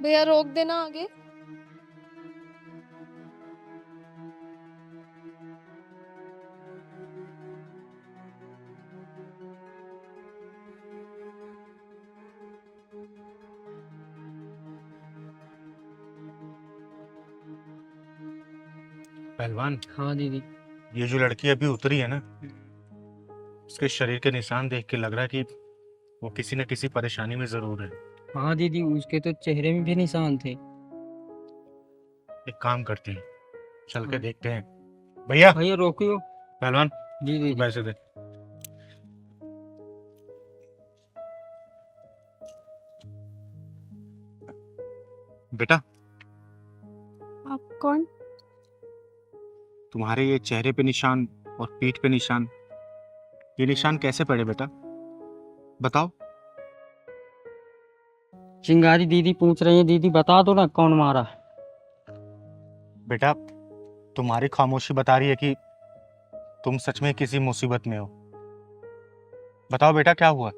भैया रोक देना आगे। पहलवान, हाँ दीदी। ये जो लड़की अभी उतरी है ना, उसके शरीर के निशान देख के लग रहा है कि वो किसी न किसी परेशानी में जरूर है। हाँ दीदी, उसके तो चेहरे में भी निशान थे। एक काम करते हैं, चल के हाँ। देखते हैं। भैया, भैया रोकियो। पहलवान, जी तू दीदी। पैसे दे। बेटा, आप कौन? तुम्हारे ये चेहरे पे निशान और पीठ पे निशान, ये निशान कैसे पड़े बेटा? बताओ। चिंगारी दीदी पूछ रही है, दीदी बता दो ना कौन मारा। बेटा, तुम्हारी खामोशी बता रही है कि तुम सच में किसी मुसीबत में हो। बताओ बेटा, क्या हुआ?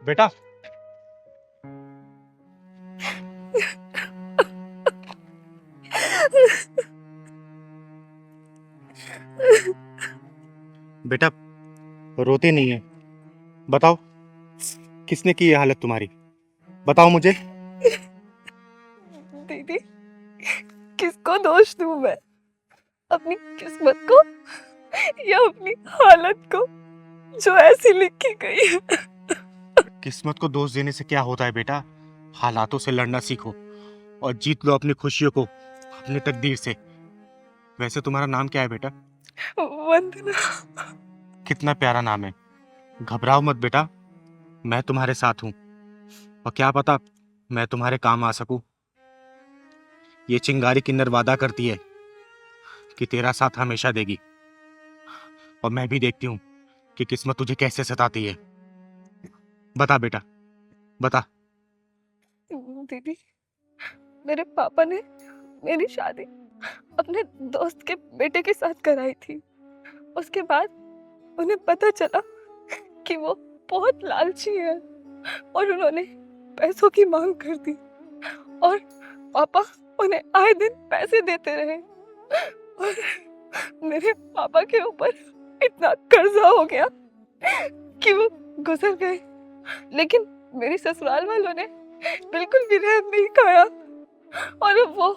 बेटा, बेटा रोते नहीं है। बताओ, किसने की ये हालत तुम्हारी? बताओ मुझे। दीदी, किसको दोष दूं मैं? अपनी किस्मत को या अपनी हालत को जो ऐसी लिखी गई है? किस्मत को दोष देने से क्या होता है बेटा? हालातों से लड़ना सीखो और जीत लो अपनी खुशियों को अपनी तकदीर से। वैसे तुम्हारा नाम क्या है बेटा? वंदना। कितना प्यारा नाम है। घबराओ मत बेटा, मैं तुम्हारे साथ हूं और क्या पता मैं तुम्हारे काम आ सकूं। ये चिंगारी किन्नर वादा करती है कि तेरा साथ हमेशा देगी, और मैं भी देखती हूँ कि किस्मत तुझे कैसे सताती है। बता बेटा, बता। दीदी, मेरे पापा ने मेरी शादी अपने दोस्त के बेटे के साथ कराई थी। उसके बाद उन्हें पता चला कि वो बहुत लालची है और उन्होंने पैसों की मांग कर दी, और पापा उन्हें आए दिन पैसे देते रहे, और मेरे पापा के ऊपर इतना कर्जा हो गया कि वो गुजर गए। लेकिन मेरी ससुराल वालों ने बिल्कुल भी रहम नहीं खाया और अब वो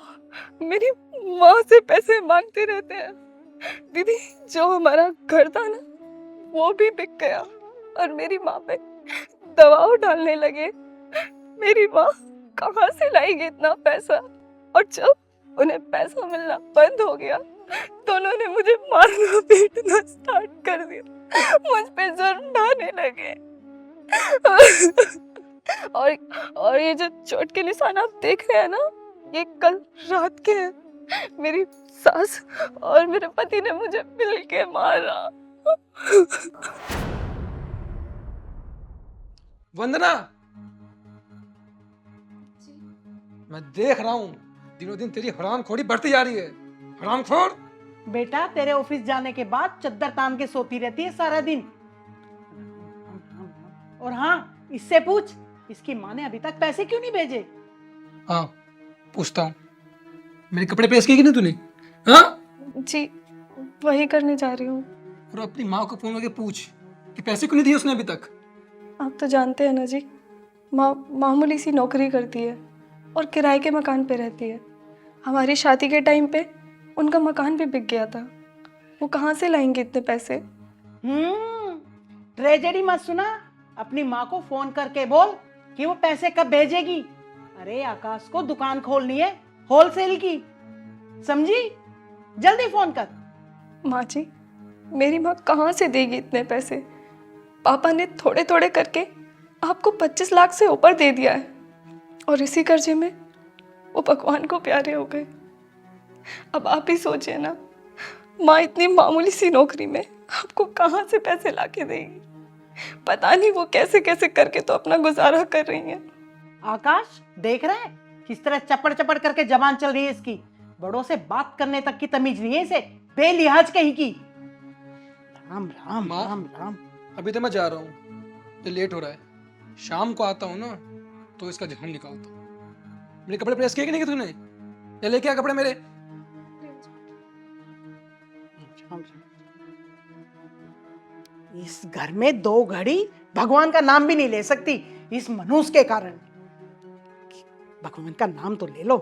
मेरी माँ से पैसे मांगते रहते हैं। दीदी, जो हमारा घर था ना, वो भी बिक गया और मेरी माँ पे दबाव डालने लगे। मेरी माँ कहाँ से लाएगी इतना पैसा? और जब उन्हें पैसा मिलना बंद हो गया तो उन्होंने मुझे मारना पीटना स्टार्ट कर दिया, मुझ पे जुर्म ढाने लगे। और ये जो चोट के निशान आप देख रहे हैं ना, ये कल रात के हैं। मेरी सास और मेरे पति ने मुझे मिल के मारा। वंदना, मैं देख रहा हूँ दिनों दिन तेरी हरामखोरी बढ़ती जा रही है। हरामखोर। बेटा, तेरे ऑफिस जाने के बाद चद्दर तान के सोती रहती है सारा दिन। और हाँ, इससे पूछ, इसकी माँ ने अभी तक पैसे क्यों नहीं भेजे? हाँ, पूछता हूँ। मेरे कपड़े प्रेस किए कि नहीं तूने? हाँ? जी, वही करने जा रही हूँ। और अपनी माँ को फोन करके पूछ कि पैसे क्यों नहीं दिए उसने अभी तक। आप तो जानते हैं ना जी, माँ मामूली सी नौकरी करती है और किराए के मकान पे रहती है। हमारी शादी के टाइम पे उनका मकान भी बिक गया था। वो कहाँ से लाएंगे इतने पैसे? ट्रेजेडी मत सुना। अपनी माँ को फोन करके बोल कि वो पैसे कब भेजेगी। अरे आकाश को दुकान खोलनी है, होलसेल की, समझी? जल्दी फोन कर। माँ जी, मेरी माँ कहाँ से देगी इतने पैसे? पापा ने थोड़े थोड़े करके आपको 25 लाख से ऊपर दे दिया है, और इसी कर्जे में वो भगवान को प्यारे हो गए। अब आप ही सोचिए ना, माँ इतनी मामूली सी नौकरी में आपको कहाँ से पैसे लाके देगी? पता नहीं वो कैसे कैसे करके तो अपना गुजारा कर रही हैं। आकाश, देख रहा है किस तरह चपड़ चपड़ करके जबान चल रही है इसकी। बड़ों से बात करने तक की तमीज नहीं है इसे, बेलिहाज कहीं की। राम राम माँ? राम राम। अभी तो मैं जा रहा हूँ, तो लेट हो रहा है। शाम को आता हूँ ना, तो इसका जहन निकालता हूँ। मेरे कपड़े प्रेस किए कि नहीं तूने? या लेके आ कपड़े मेरे। इस घर में 2 घड़ी भगवान का नाम भी नहीं ले सकती इस मनुष्य के कारण। भगवान का नाम तो ले लो।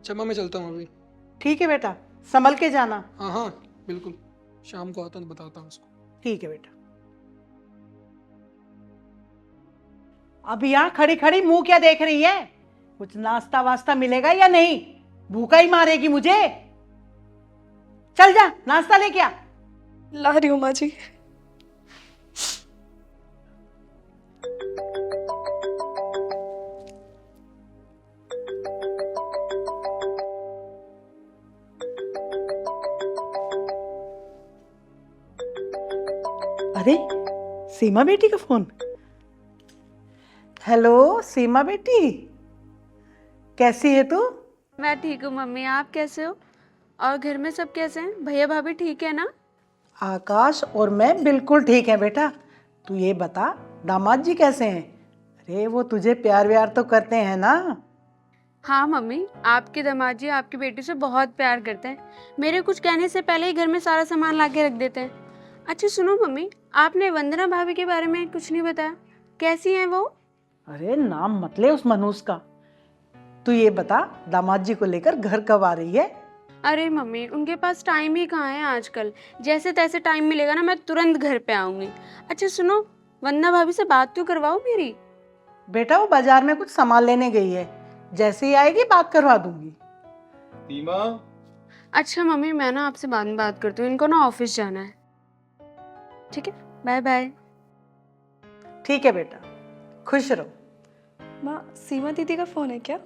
अच्छा माँ, मैं चलता हूँ अभी। ठीक है बेटा, संभल के जाना। हाँ हाँ बिल्कुल, शाम को आता हूँ तो बताता हूँ उसको। ठीक है बेटा। अब यहाँ खड़ी खड़ी मुंह क्या देख रही है? कुछ नाश्ता वास्ता मिलेगा या नहीं? भूखा ही मारेगी मुझे। चल जा, नाश्ता लेके आ। ला रही हूँ माँ जी। अरे सीमा बेटी का फोन। हेलो सीमा बेटी, कैसी है तू? मैं ठीक हूँ मम्मी, आप कैसे हो? और घर में सब कैसे हैं? भैया भाभी ठीक है ना? आकाश और मैं बिल्कुल ठीक है बेटा। तू ये बता, दामाद जी कैसे हैं? अरे वो तुझे प्यार व्यार तो करते हैं ना? हाँ मम्मी, आपके दामाद जी आपकी बेटी से बहुत प्यार करते हैं। मेरे कुछ कहने से पहले ही घर में सारा सामान ला के रख देते हैं। अच्छा सुनो मम्मी, आपने वंदना भाभी के बारे में कुछ नहीं बताया, कैसी हैं वो? अरे नाम मत ले उस मनुष्य का। तू ये बता, दामाद जी को लेकर घर कब आ रही है? अरे मम्मी, उनके पास टाइम ही कहाँ है आजकल। जैसे तैसे टाइम मिलेगा ना, मैं तुरंत घर पे आऊंगी। अच्छा सुनो, वंदना भाभी से बात तो करवाओ मेरी। बेटा वो बाजार में कुछ सामान लेने गई है, जैसे ही आएगी बात करवा दूंगी। सीमा, अच्छा मम्मी, मैं ना आपसे बाद में बात करती हूँ, इनको ना ऑफिस जाना है। ठीक है, बाय बाय। ठीक है बेटा, खुश रहो। माँ, सीमा दीदी का फोन है क्या?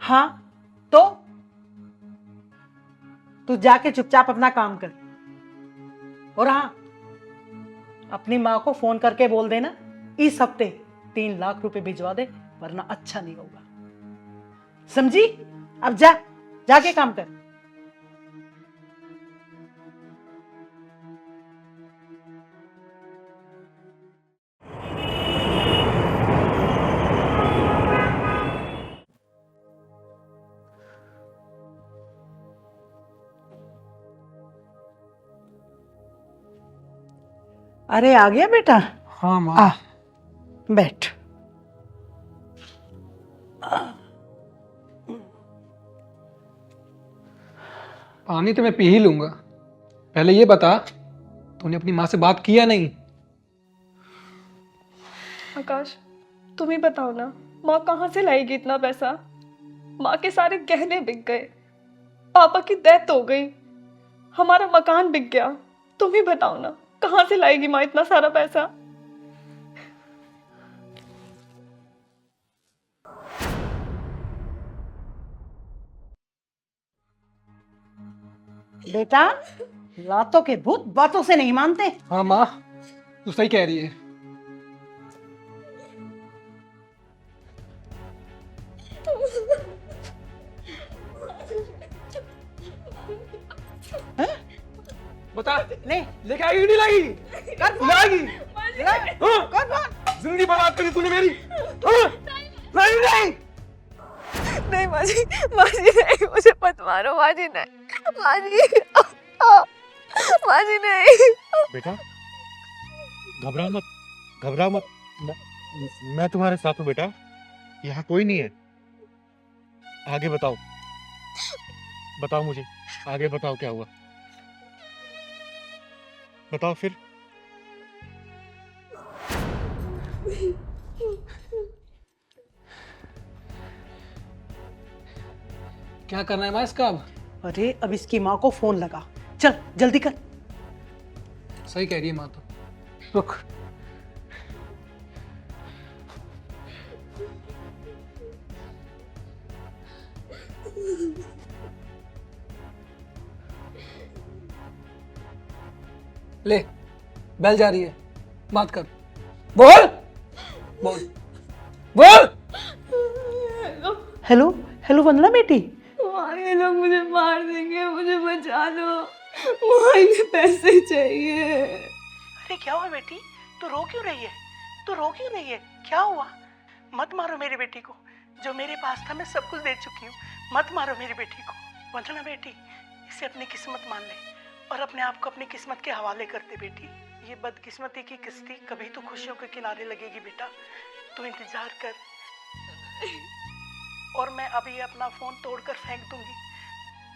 हाँ तो तू जाके चुपचाप अपना काम कर। और हाँ, अपनी माँ को फोन करके बोल देना इस हफ्ते 3 लाख रुपए भिजवा दे, वरना अच्छा नहीं होगा, समझी? अब जा, जाके काम कर। अरे आ गया बेटा? हाँ माँ। आ बैठ। पानी तो मैं पी ही लूंगा, पहले ये बता तूने अपनी माँ से बात की या नहीं? आकाश, तुम ही बताओ ना, माँ कहाँ से लाएगी इतना पैसा? माँ के सारे गहने बिक गए, पापा की डेथ हो गई, हमारा मकान बिक गया। तुम ही बताओ ना, कहाँ से लाएगी माँ इतना सारा पैसा? बेटा, लातों के भूत बातों से नहीं मानते। हाँ माँ, तू सही कह रही है। बता, ले लेके आएगी कि नहीं लाएगी? कर फोन। लाएगी? हाँ, कर फोन। जिंदगी बर्बाद करी तूने मेरी। हाँ? नहीं नहीं। नहीं माँ जी नहीं, मुझे मत मारो माँ जी, नहीं माँ जी, माँ जी नहीं। बेटा घबराओ मत, घबराओ मत, मैं तुम्हारे साथ हूँ बेटा, यहाँ कोई नहीं है। आगे बताओ, बताओ मुझे, आगे बताओ क्या हुआ, बताओ फिर। क्या करना है माँ इसका अब? अरे अब इसकी माँ को फोन लगा, चल जल्दी कर। सही कह रही है माँ तो। रुक। ले, बेल जा रही है, बात कर। बोल बोल बोल। हेलो हेलो वंदना बेटी। ये लोग मुझे मार देंगे, मुझे बचा लो, मुझे पैसे चाहिए। अरे क्या हुआ बेटी, तू रो क्यों रही है? तू रो क्यों रही है? क्या हुआ? मत मारो मेरी बेटी को, जो मेरे पास था मैं सब कुछ दे चुकी हूँ। मत मारो मेरी बेटी को। वंदना बेटी, इसे अपनी किस्मत मान ले और अपने आप को अपनी किस्मत के हवाले कर दे बेटी। ये बदकिस्मती की किस्ती कभी तो खुशियों के किनारे लगेगी बेटा, तू इंतजार कर। और मैं अभी ये अपना फोन तोड़कर फेंक दूंगी।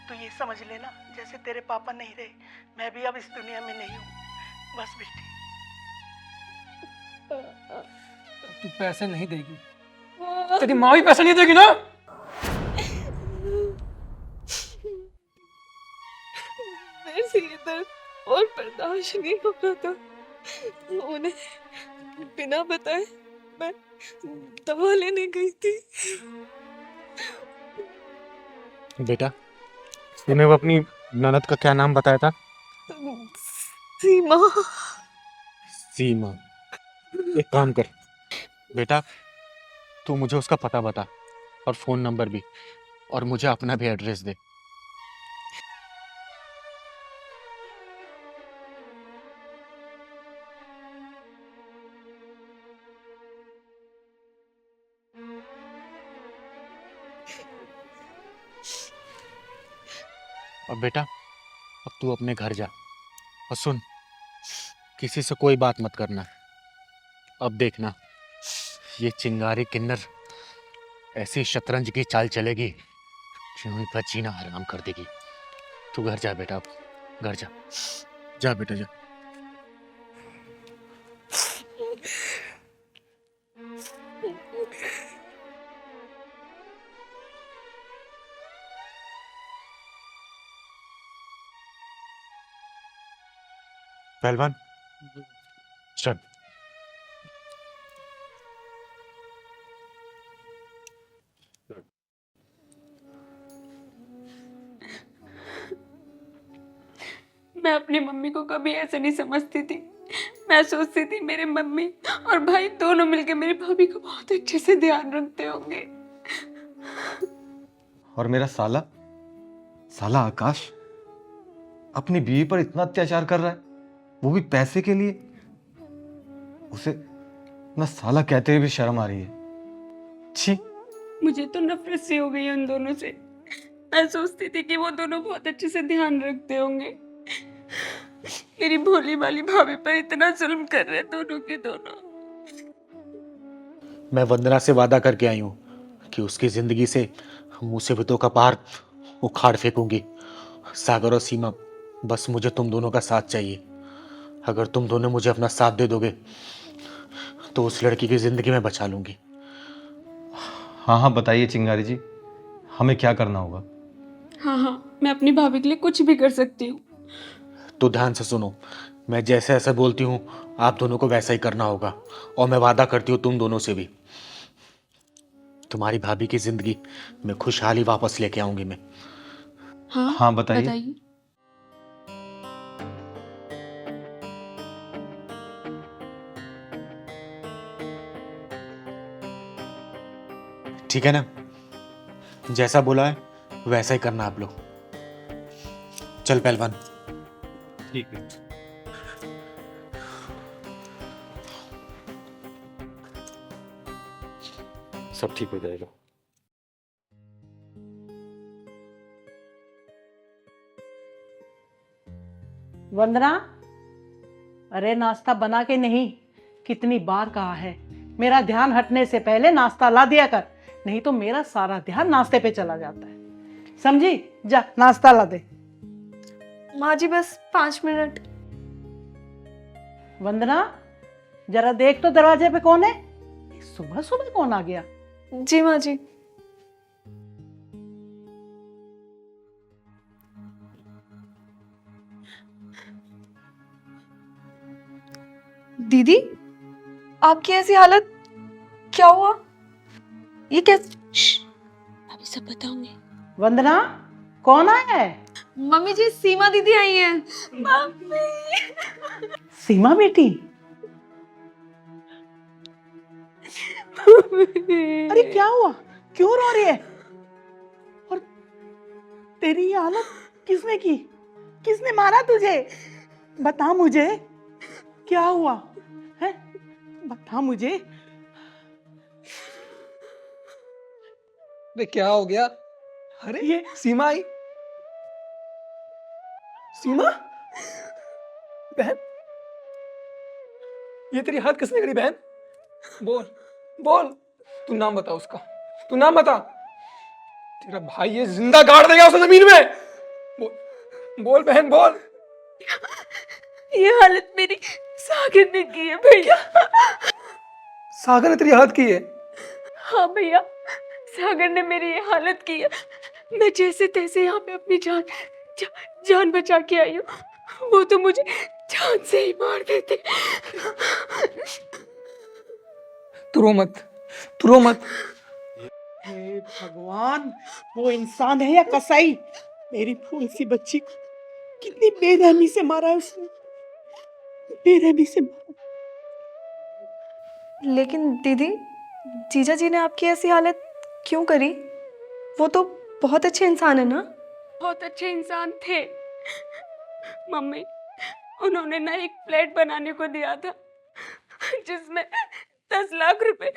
तू ये समझ लेना, जैसे तेरे पापा नहीं रहे, मैं भी अब इस दुनिया में नहीं हूँ। बस बेटी। तू पैसे नहीं देगी, तेरी माँ भी पैसे नहीं देगी ना। मेरे से ये दर्द और बर्दाश्त नहीं हो रहा था। उन्हें बिना बताए मैं दवा लेने गई थी। बेटा, तूने वो अपनी ननद का क्या नाम बताया था? सीमा। सीमा। एक काम कर बेटा, तू मुझे उसका पता बता और फोन नंबर भी, और मुझे अपना भी एड्रेस दे। और बेटा, अब तू अपने घर जा और सुन, किसी से कोई बात मत करना। अब देखना, ये चिंगारी किन्नर ऐसी शतरंज की चाल चलेगी जो इनका जीना हराम कर देगी। तू घर जा बेटा, अब घर जा। जा बेटा जा। पहलवान चल। मैं अपनी मम्मी को कभी ऐसे नहीं समझती थी। मैं सोचती थी मेरे मम्मी और भाई दोनों मिलकर मेरी भाभी को बहुत अच्छे से ध्यान रखते होंगे। और मेरा साला साला आकाश अपनी बीवी पर इतना अत्याचार कर रहा है, वो भी पैसे के लिए। उसे ना साला कहते हुए भी शर्म आ रही है। छी। मुझे तो नफरत सी हो गई उन दोनों से। मैं सोचती थी कि वो दोनों बहुत अच्छे से ध्यान रखते होंगे। मेरी भोली वाली भाभी पर इतना जुल्म कर रहे दोनों के दोनों। मैं वंदना से वादा करके आई हूँ कि उसकी जिंदगी से मुसीबतों का पहाड़ उखाड़ फेंकूंगी। सागर और सीमा, बस मुझे तुम दोनों का साथ चाहिए। अगर तुम दोनों मुझे अपना साथ दे दोगे तो उस लड़की की जिंदगी में बचा लूंगी। हाँ हाँ बताइए चिंगारी जी, हमें क्या करना होगा? हाँ, मैं अपनी भाभी के लिए कुछ भी कर सकती हूँ। तो ध्यान से सुनो, मैं जैसे ऐसे बोलती हूँ आप दोनों को वैसा ही करना होगा। और मैं वादा करती हूँ तुम दोनों से भी, तुम्हारी भाभी की जिंदगी में खुशहाली वापस लेके आऊंगी मैं। हाँ बताइए। ठीक है ना, जैसा बोला है वैसा ही करना आप लोग। चल पहलवान। ठीक है। सब ठीक हो जाएगा। वंदना, अरे नाश्ता बना के नहीं, कितनी बार कहा है मेरा ध्यान हटने से पहले नाश्ता ला दिया कर, नहीं तो मेरा सारा ध्यान नाश्ते पे चला जाता है। समझी? जा नाश्ता ला दे। माँ जी बस 5 मिनट। वंदना, जरा देख तो दरवाजे पे कौन है? सुबह सुबह कौन आ गया? जी माँ जी। दीदी, आपकी ऐसी हालत, क्या हुआ? ये कैसे? अभी सब बताऊंगी। वंदना, कौन आया है? मम्मी जी, सीमा दीदी आई हैं। मम्मी। सीमा बेटी। अरे क्या हुआ, क्यों रो रही है? और तेरी ये हालत किसने की? किसने मारा तुझे? बता मुझे, क्या हुआ है? बता मुझे। अरे क्या हो गया? अरे ये सीमा आई। सीमा, बहन, ये तेरी हाथ किसने करी बहन? बोल बोल, तू नाम बता उसका, तू नाम बता। तेरा भाई ये जिंदा गाड़ देगा उसे जमीन में। बोल बोल बहन बोल। ये हालत मेरी सागर ने की है भैया। सागर ने तेरी हाथ की है? हाँ भैया, सागर ने मेरी ये हालत की है। मैं जैसे तैसे यहाँ पे अपनी जान बचा के आई हूँ। वो तो मुझे जान से ही मार देते। तू रो मत, तू रो मत। हे भगवान, वो इंसान है या कसाई? मेरी फूल सी बच्ची को कितनी बेरहमी से मारा है उसने, बेरहमी से मारा। लेकिन दीदी, जीजा जी ने आपकी ऐसी हालत क्यों करी? वो तो बहुत अच्छे इंसान है ना? बहुत अच्छे इंसान थे मम्मी। उन्होंने ना एक फ्लैट बनाने को दिया था जिसमें 10 लाख रुपए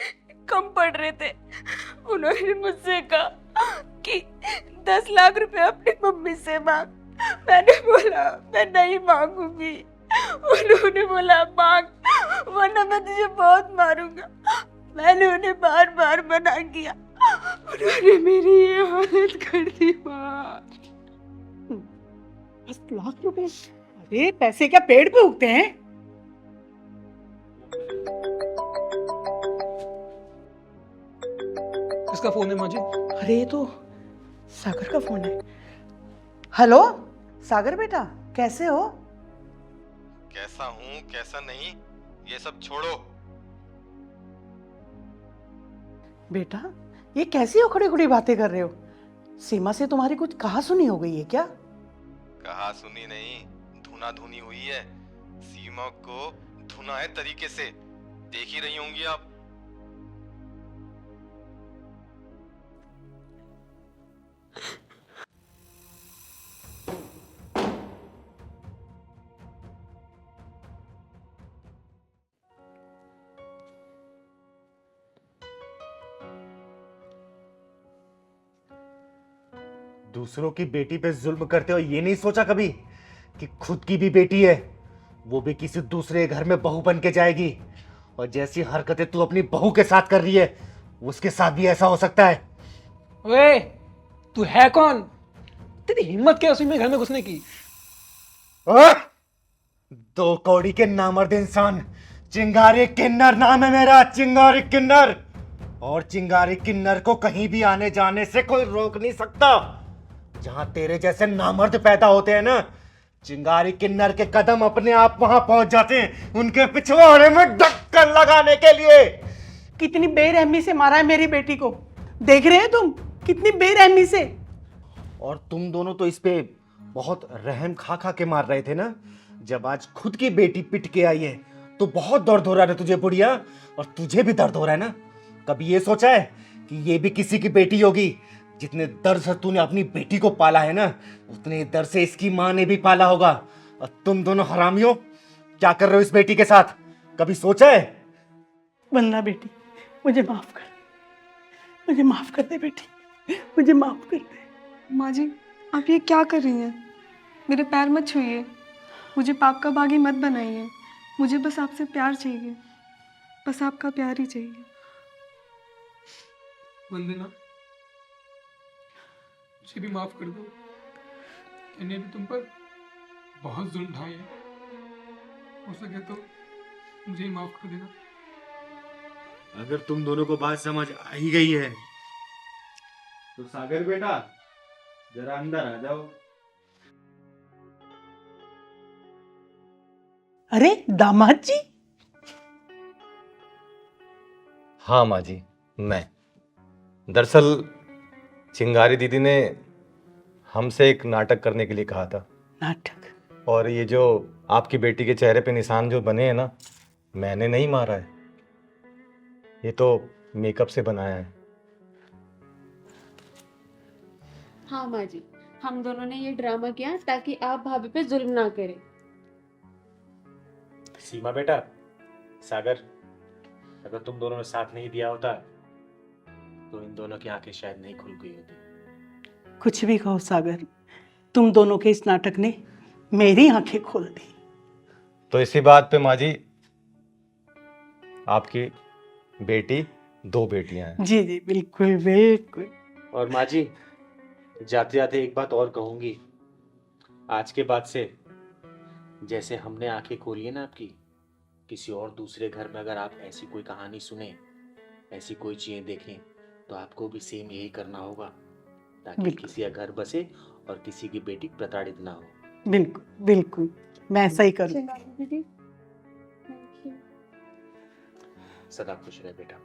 कम पड़ रहे थे। उन्होंने मुझसे कहा कि 10 लाख रुपए अपनी मम्मी से मांग। मैंने बोला मैं नहीं मांगूंगी। उन्होंने बोला मांग, वरना मैं तुझे बहुत मारूंगा। मैंने उन्हें बार बार मना किया, उन्होंने मेरी ये हालत कर दी माँ। 10 लाख रुपए? अरे पैसे क्या पेड़ पे उगते हैं? किसका फोन है माँ जी? अरे ये तो सागर का फोन है। हेलो सागर बेटा, कैसे हो? कैसा हूँ कैसा नहीं ये सब छोड़ो। बेटा, ये कैसी उखड़ी उखड़ी बातें कर रहे हो? सीमा से तुम्हारी कुछ कहा सुनी हो गई है क्या? कहा सुनी नहीं, धुना धुनी हुई है। सीमा को धुनाए तरीके से देख ही रही होंगी आप। दूसरों की बेटी पे जुल्म करते हो ये नहीं सोचा कभी कि खुद की भी बेटी है, वो भी किसी दूसरे घर में बहू बन के जाएगी। और जैसी हरकतें तू अपनी बहू के साथ कर रही है, उसके साथ भी ऐसा हो सकता है। ओए, तू है कौन? तेरी हिम्मत क्या उसी में घर में घुसने की? आ? 2 कौड़ी के नामर्द इंसान, चिंगारी किन्नर नाम है मेरा, चिंगारी किन्नर। और चिंगारी किन्नर को कहीं भी आने जाने से कोई रोक नहीं सकता। जहां तेरे जैसे नामर्द पैदा होते हैं ना, चिंगारी किन्नर के कदम अपने आप वहां पहुंच जाते हैं, उनके पिछवाड़े में ढक्कन लगाने के लिए। कितनी बेरहमी से मारा है मेरी बेटी को, देख रहे हो तुम? कितनी बेरहमी से। और तुम दोनों तो इस पे बहुत रहम खा खा के मार रहे थे ना। जब आज खुद की बेटी पिट के आई है तो बहुत दर्द हो रहा है तुझे बुढ़िया, और तुझे भी दर्द हो रहा है ना। कभी ये सोचा है कि ये भी किसी की बेटी होगी? जितने दर्द से तूने अपनी बेटी को पाला है ना, उतने दर्द से इसकी माँ ने भी पाला होगा। और तुम दोनों हरामियों क्या कर रहे हो इस बेटी के साथ? कभी सोचा है? वंदना बेटी, मुझे माफ कर, मुझे माफ कर दे बेटी, मुझे माफ कर दे। माँ जी, आप ये क्या कर रही हैं? मेरे पैर मत छूइए, मुझे पाप का बागी मत बनाइए। मुझे बस आपसे प्यार चाहिए, बस आपका प्यार ही चाहिए। वंदना, मुझे भी माफ कर दो। मैंने भी तुम पर बहुत जुल्म ढाए हैं। हो सके तो मुझे ही माफ कर देना। अगर तुम दोनों को बात समझ आ ही गई है तो सागर बेटा जरा अंदर आ जाओ। अरे दामाद जी। हाँ माँ जी, मैं दरअसल चिंगारी दीदी ने हमसे एक नाटक करने के लिए कहा था। नाटक? और ये जो आपकी बेटी के चेहरे पे निशान जो बने हैं ना, मैंने नहीं मारा है, ये तो मेकअप से बनाया है। हाँ माँ जी, हम दोनों ने ये ड्रामा किया ताकि आप भाभी पे जुल्म ना करें। सीमा बेटा, सागर, अगर तुम दोनों ने साथ नहीं दिया होता तो इन दोनों की आंखें शायद नहीं खुल गई होती। कुछ भी कहो सागर, तुम दोनों के इस नाटक ने मेरी आंखें खोल दी। तो इसी बात पे माँ जी, आपकी बेटी 2 बेटियां हैं। जी जी बिल्कुल बिल्कुल। और माँ जी, जाते जाते एक बात और कहूंगी, आज के बाद से जैसे हमने आंखें खोली है ना आपकी, किसी और दूसरे घर में अगर आप ऐसी कोई कहानी सुने, ऐसी कोई चीजें देखें, तो आपको भी सेम यही करना होगा, ताकि बिल्कुल। किसी का घर बसे और किसी की बेटी प्रताड़ित ना हो। बिल्कुल बिल्कुल, मैं ऐसा ही करूँ। दीदी, थैंक यू। सदा खुश रहे बेटा।